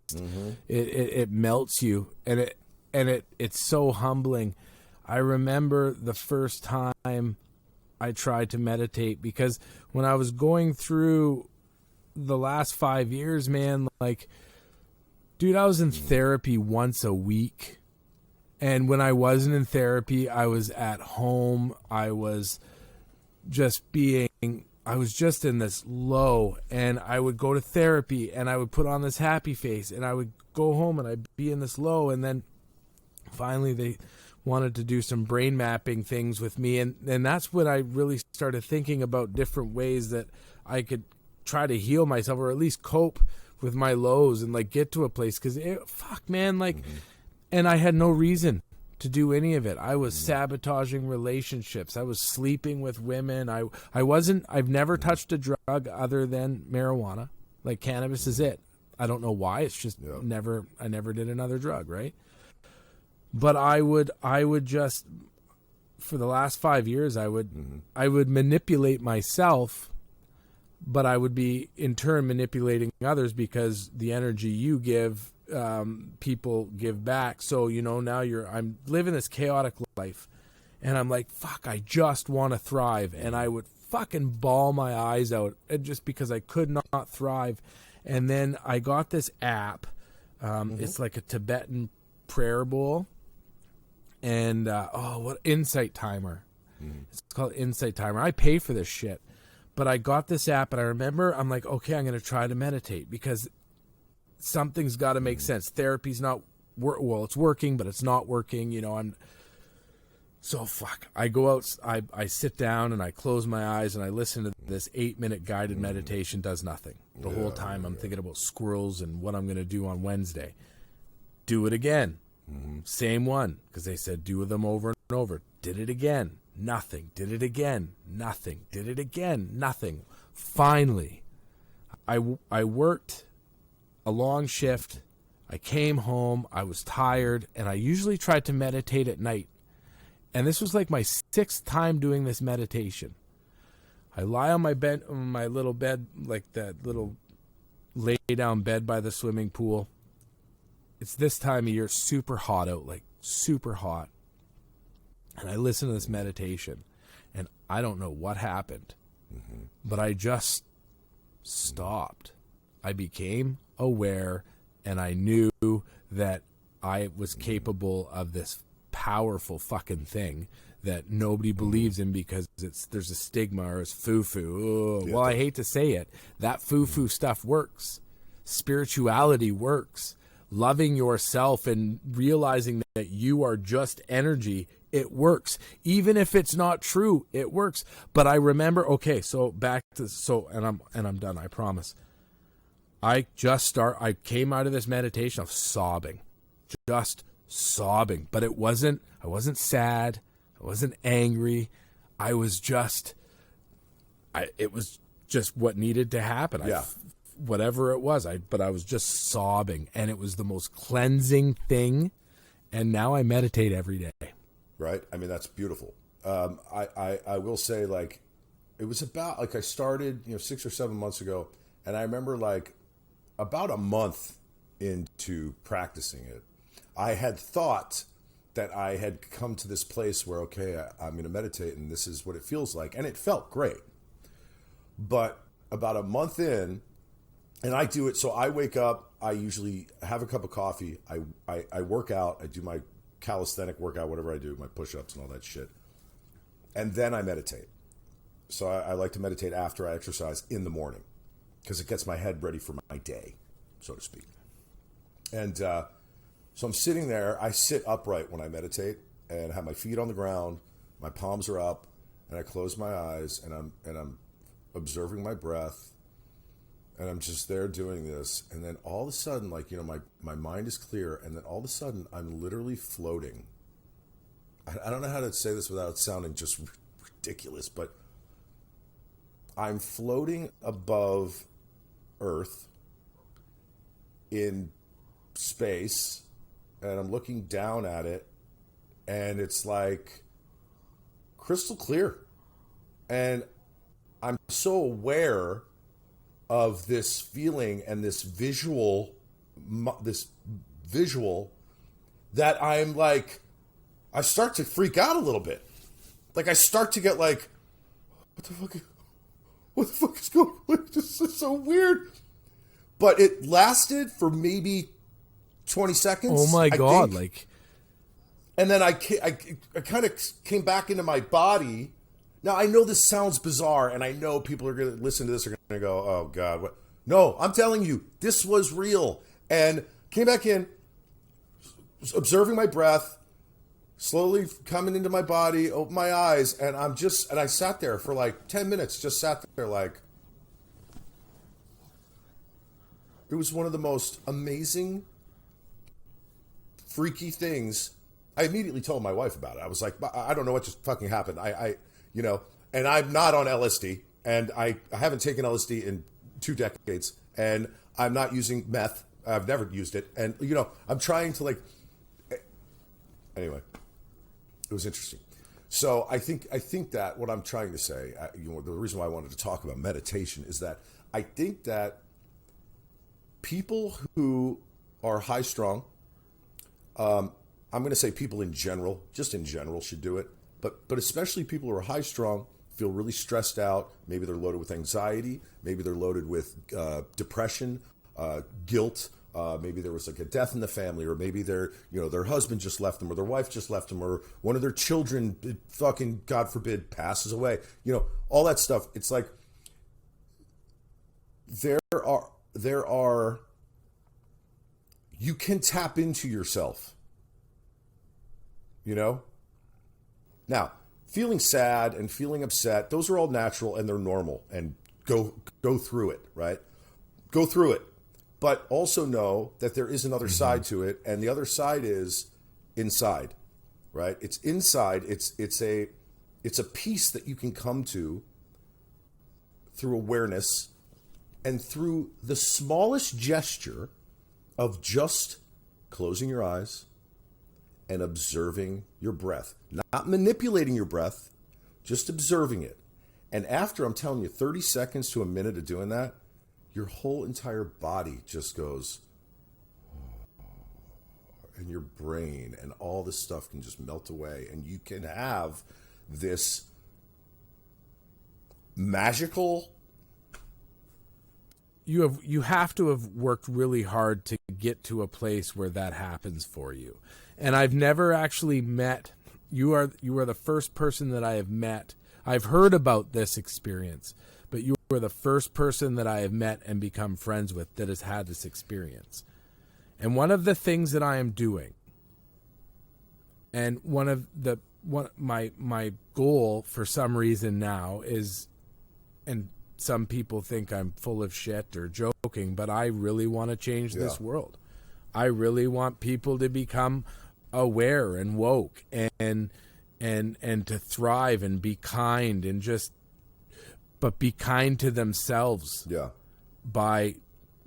it melts you, and it's so humbling. I remember the first time I tried to meditate, because when I was going through the last 5 years, man, like, dude, I was in therapy once a week, and when I wasn't in therapy, I was at home. I was just in this low, and I would go to therapy and I would put on this happy face, and I would go home and I'd be in this low. And then finally they wanted to do some brain mapping things with me. And that's when I really started thinking about different ways that I could try to heal myself, or at least cope with my lows, and like get to a place. Cause and I had no reason to do any of it. I was sabotaging relationships. I was sleeping with women. I've never touched a drug other than marijuana. Like, cannabis is it. I don't know why. It's just I never did another drug, right? But I would just, for the last 5 years, I would manipulate myself, but I would be in turn manipulating others, because the energy you give, people give back. So, now I'm living this chaotic life, and I'm like, fuck, I just want to thrive. And I would fucking bawl my eyes out just because I could not thrive. And then I got this app. It's like a Tibetan prayer bowl. And, what Insight Timer. It's called Insight Timer. I pay for this shit, but I got this app, and I remember I'm like, okay, I'm going to try to meditate, because something's got to make sense. Therapy's not it's working, but it's not working. I go out, I sit down and I close my eyes and I listen to this 8-minute guided meditation. Does nothing. The whole time I'm thinking about squirrels and what I'm going to do on Wednesday. Do it again. Same one, because they said do them over and over. Did it again. Nothing. Did it again. Nothing. Did it again. Nothing. Finally, I worked a long shift. I came home. I was tired, and I usually tried to meditate at night. And this was like my 6th time doing this meditation. I lie on my bed, on my little bed, like that little lay down bed by the swimming pool. It's this time of year, super hot out, like super hot. And I listen to this meditation, and I don't know what happened, but I just stopped. I became aware, and I knew that I was capable of this powerful fucking thing that nobody believes in, because there's a stigma, or it's foo-foo. Well, I hate to say it. That foo-foo stuff works. Spirituality works. Loving yourself and realizing that you are just energy, it works. Even if it's not true, it works. But I remember, okay, so back to, and I'm done, I promise. I came out of this meditation of sobbing, just sobbing. But I wasn't sad. I wasn't angry. It was just what needed to happen.
Yeah.
Whatever it was, but I was just sobbing, and it was the most cleansing thing. And now I meditate every day.
Right. I mean, that's beautiful. I will say, like, it was about, like, I started, 6 or 7 months ago, and I remember, like, about a month into practicing it, I had thought that I had come to this place where, okay, I'm going to meditate, and this is what it feels like. And it felt great. But about a month in, And I do it. So I wake up, I usually have a cup of coffee. I work out. I do my calisthenic workout, whatever I do, my push-ups and all that shit. And then I meditate. So I like to meditate after I exercise in the morning because it gets my head ready for my day, so to speak. And so I'm sitting there. I sit upright when I meditate and have my feet on the ground. My palms are up, and I close my eyes, and I'm observing my breath. And I'm just there doing this. And then all of a sudden, like, my mind is clear. And then all of a sudden, I'm literally floating. I don't know how to say this without sounding just ridiculous, but I'm floating above Earth in space. And I'm looking down at it. And it's like crystal clear. And I'm so aware of this feeling and this visual that I'm like, I start to freak out a little bit. Like I start to get like, what the fuck is going on? This is so weird. But it lasted for maybe 20 seconds.
Oh my God.
And then I kind of came back into my body. Now, I know this sounds bizarre, and I know people are going to listen to this are going to go, oh, God. What? No, I'm telling you, this was real. And came back in, observing my breath, slowly coming into my body, open my eyes, and I sat there for like 10 minutes, just sat there like, it was one of the most amazing, freaky things. I immediately told my wife about it. I was like, I don't know what just fucking happened. And I'm not on LSD, and I haven't taken LSD in 2 decades, and I'm not using meth. I've never used it. And, I'm trying to anyway, it was interesting. So I think that what I'm trying to say, the reason why I wanted to talk about meditation is that I think that people who are high strung, I'm going to say people in general, just in general should do it. But especially people who are high strung, feel really stressed out. Maybe they're loaded with anxiety. Maybe they're loaded with depression, guilt. Maybe there was like a death in the family, or maybe their husband just left them, or their wife just left them, or one of their children, fucking God forbid, passes away. All that stuff. It's like there are you can tap into yourself. Now, feeling sad and feeling upset, those are all natural and they're normal, and go through it, right? Go through it. But also know that there is another side to it, and the other side is inside, right? It's inside. It's a peace that you can come to through awareness and through the smallest gesture of just closing your eyes and observing your breath. Not manipulating your breath, just observing it. And after, I'm telling you, 30 seconds to a minute of doing that, your whole entire body just goes, and your brain and all this stuff can just melt away, and you can have this magical...
You have to have worked really hard to get to a place where that happens for you. And I've never actually met, you are the first person that I have met. I've heard about this experience, but you are the first person that I have met and become friends with that has had this experience. And one of the things that I am doing, and my goal for some reason now is, and some people think I'm full of shit or joking, but I really want to change this world. I really want people to become aware and woke and to thrive and be kind, and but be kind to themselves.
Yeah.
By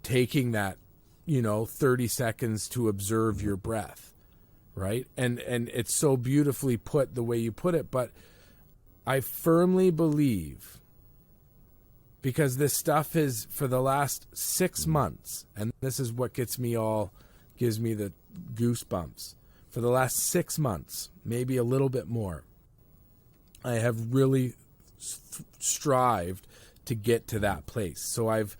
taking that, 30 seconds to observe your breath. Right. And it's so beautifully put the way you put it, but I firmly believe, because this stuff is for the last 6 months, and this is what gives me the goosebumps. For the last 6 months, maybe a little bit more, I have really strived to get to that place. So I've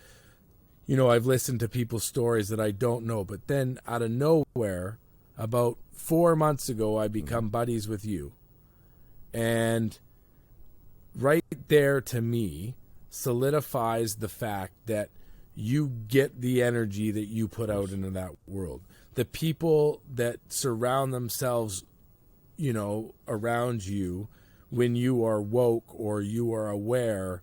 I've listened to people's stories that I don't know, but then out of nowhere, about 4 months ago, I become buddies with you. And right there, to me, solidifies the fact that you get the energy that you put out into that world. The people that surround themselves, around you when you are woke or you are aware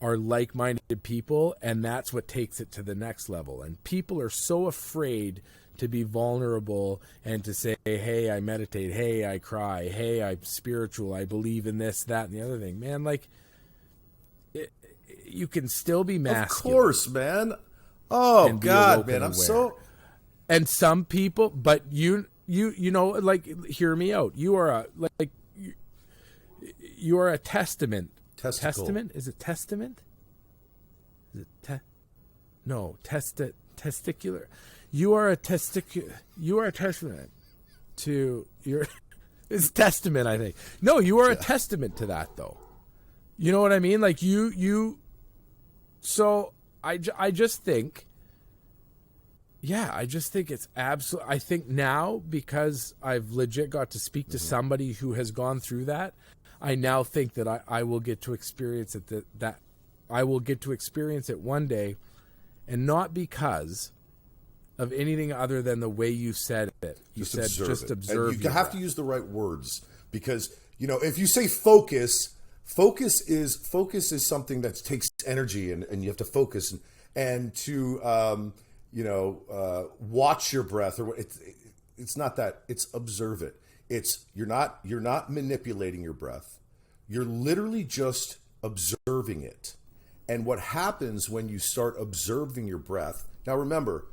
are like-minded people, and that's what takes it to the next level. And people are so afraid to be vulnerable and to say, hey, I meditate, hey, I cry, hey, I'm spiritual, I believe in this, that, and the other thing. Man, you can still be masculine.
Of course, man. Oh, God, man, I'm so...
And some people, but hear me out. You are a testament.
Testicle.
Testament? Is it testament? Is it testicular. You are a testament to your... It's testament, I think. No, you are a testament to that, though. You know what I mean? Like, So, I just think... Yeah, I just think it's absolute. I think now, because I've legit got to speak to somebody who has gone through that, I now think that I will get to experience it. That I will get to experience it one day, and not because of anything other than the way you said it. You said just observe.
And you have to use the right words, because if you say focus is something that takes energy, and you have to focus and to. Watch your breath, or it's not that. It's observe it. It's you're not manipulating your breath. You're literally just observing it. And what happens when you start observing your breath? Now remember,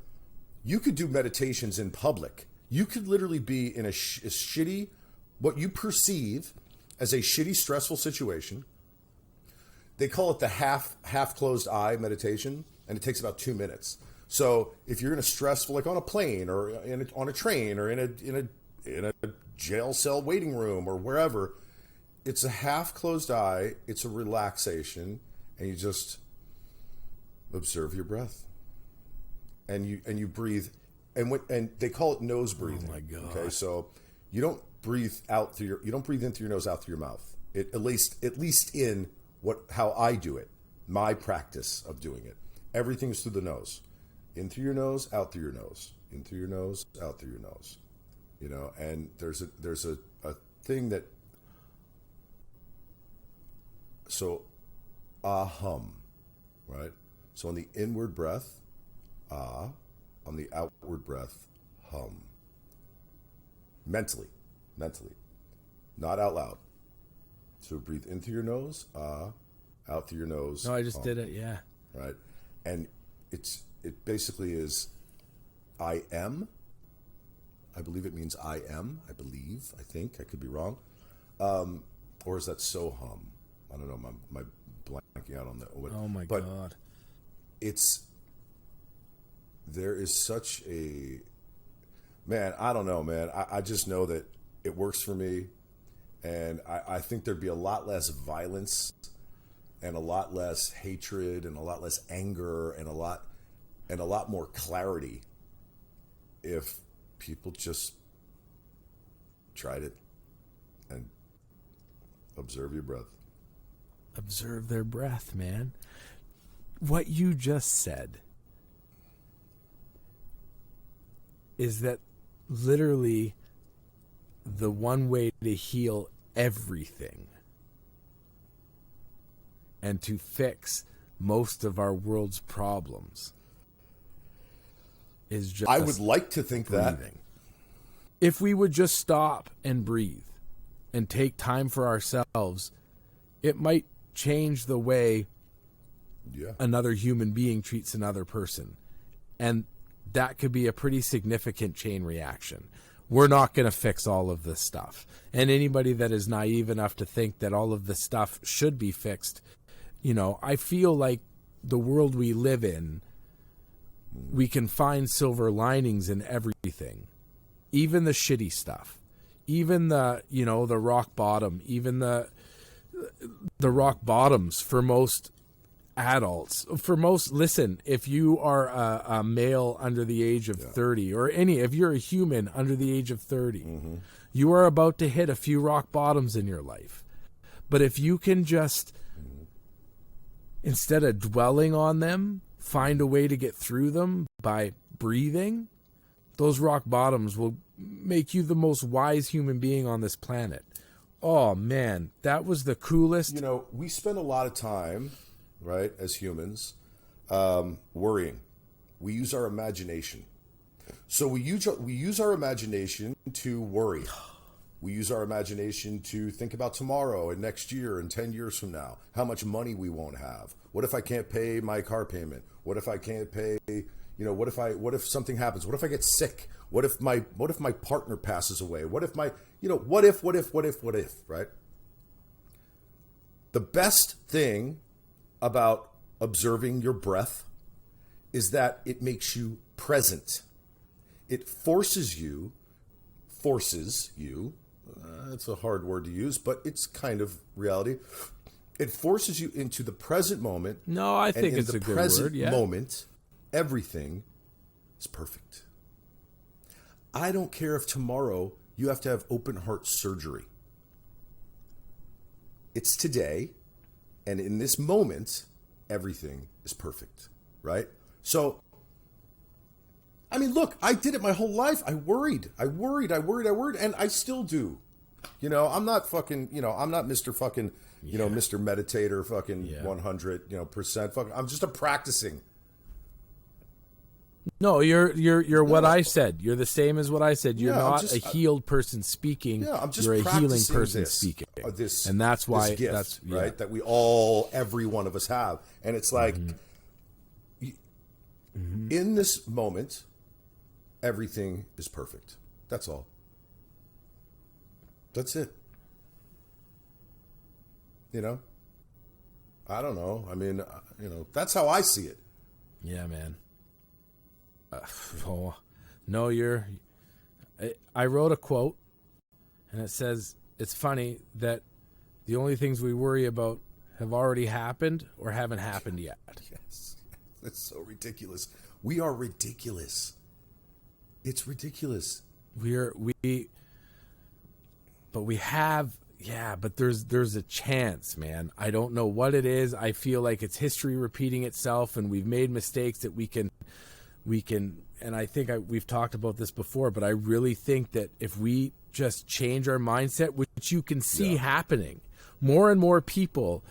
you could do meditations in public. You could literally be in a shitty, what you perceive as a shitty, stressful situation. They call it the half closed eye meditation, and it takes about 2 minutes. So if you're in a stressful, like on a plane or on a train or in a jail cell waiting room or wherever, it's a half closed eye. It's a relaxation, and you just observe your breath, and you breathe, and they call it nose breathing.
Oh my God!
Okay, so you don't breathe in through your nose, out through your mouth. At least in how I do it, my practice of doing it. Everything is through the nose. In through your nose, out through your nose. In through your nose, out through your nose. And there's a thing that... So, hum, right? So on the inward breath, on the outward breath, hum. Mentally, not out loud. So breathe in through your nose, out through your nose.
No, I just did it, yeah.
Right? And it basically is I am. I believe it means I am. I think. I could be wrong. Or is that so hum? I don't know. My blanking out on that.
Oh my God.
There is such a... Man, I don't know, man. I just know that it works for me. And I think there'd be a lot less violence and a lot less hatred and a lot less anger and a lot more clarity if people just tried it and observe your breath.
Observe their breath, man. What you just said is that literally the one way to heal everything and to fix most of our world's problems is just...
I would like to think
breathing.
That.
If we would just stop and breathe and take time for ourselves, it might change the way another human being treats another person. And that could be a pretty significant chain reaction. We're not going to fix all of this stuff. And anybody that is naive enough to think that all of this stuff should be fixed, I feel like the world we live in, we can find silver linings in everything. Even the shitty stuff. Even the rock bottom. Even the rock bottoms for most adults, for most, listen, if you are a male under the age of 30, or if you're a human under the age of 30, you are about to hit a few rock bottoms in your life. But if you can just, instead of dwelling on them, find a way to get through them by breathing, those rock bottoms will make you the most wise human being on this planet. Oh, man, that was the coolest.
You know, we spend a lot of time, right, as humans, worrying. We use our imagination. So we use our imagination to worry. We use our imagination to think about tomorrow and next year and 10 years from now, how much money we won't have. What if I can't pay my car payment? What if I can't pay, what if something happens? What if I get sick? What if my partner passes away? What if what if, right? The best thing about observing your breath is that it makes you present. It forces you, it's a hard word to use, but it's kind of reality. It forces you into the present moment.
No, I think it's a good word.
In the present moment, everything is perfect. I don't care if tomorrow you have to have open heart surgery. It's today, and in this moment, everything is perfect, right? So, I mean, look, I did it my whole life. I worried, and I still do. I'm not fucking, I'm not Mr. fucking, Mr. Meditator fucking 100%. I'm just a practicing.
No, you're what I said. You're the same as what I said. You're not a healed person speaking.
I'm just
you're a healing person
this,
speaking.
This,
and that's why
this gift,
that's
right, that every one of us have. And it's like, in this moment, everything is perfect. That's all. That's it. I don't know. I mean, that's how I see it.
Yeah, man. No, I wrote a quote, and it says, it's funny that the only things we worry about have already happened or haven't happened yet.
Yes. That's so ridiculous. We are ridiculous. It's ridiculous. But
there's a chance, man. I don't know what it is. I feel like it's history repeating itself, and we've made mistakes that we can, and I think we've talked about this before, but I really think that if we just change our mindset, which you can see happening, more and more people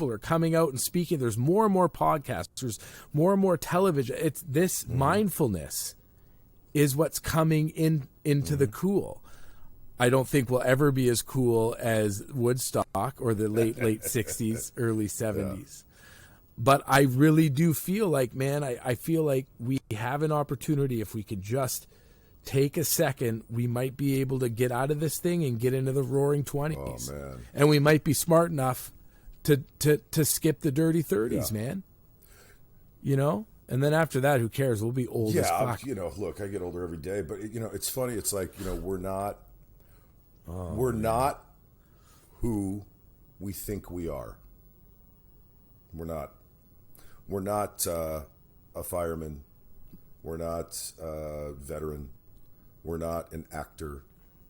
are coming out and speaking. There's more and more podcasts. There's more and more television. It's this mindfulness is what's coming into the cool. I don't think we'll ever be as cool as Woodstock or the late 60s, early 70s. But I really do feel like, man, I feel like we have an opportunity. If we could just take a second, we might be able to get out of this thing and get into the roaring 20s.
Oh, man.
And we might be smart enough to skip the dirty 30s, man. And then after that, who cares? We'll be old as fuck.
Look, I get older every day. But, it's funny. It's like, we're not who we think we are. We're not. We're not a fireman. We're not a veteran. We're not an actor.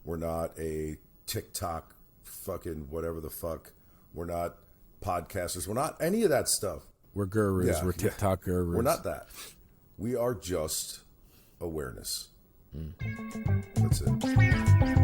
We're not a TikTok fucking whatever the fuck. We're not podcasters. We're not any of that stuff.
We're gurus. We're TikTok gurus.
We're not that. We are just awareness. That's it.